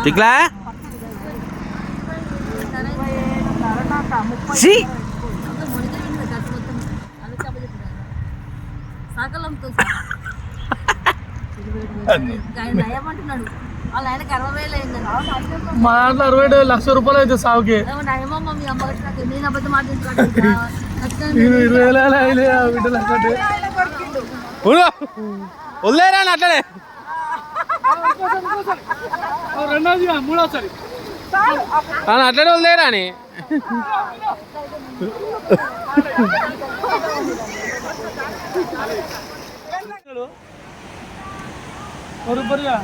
టిక్లా మా దాంట్లో 60 లక్ష రూపాయలు అయితే సాగుకి 20,000 బిడ్డలు వదిలేరా అట్లనే రెండోది మూడోసారి అట్లనే వదిలేరా అని రూపాయలుగా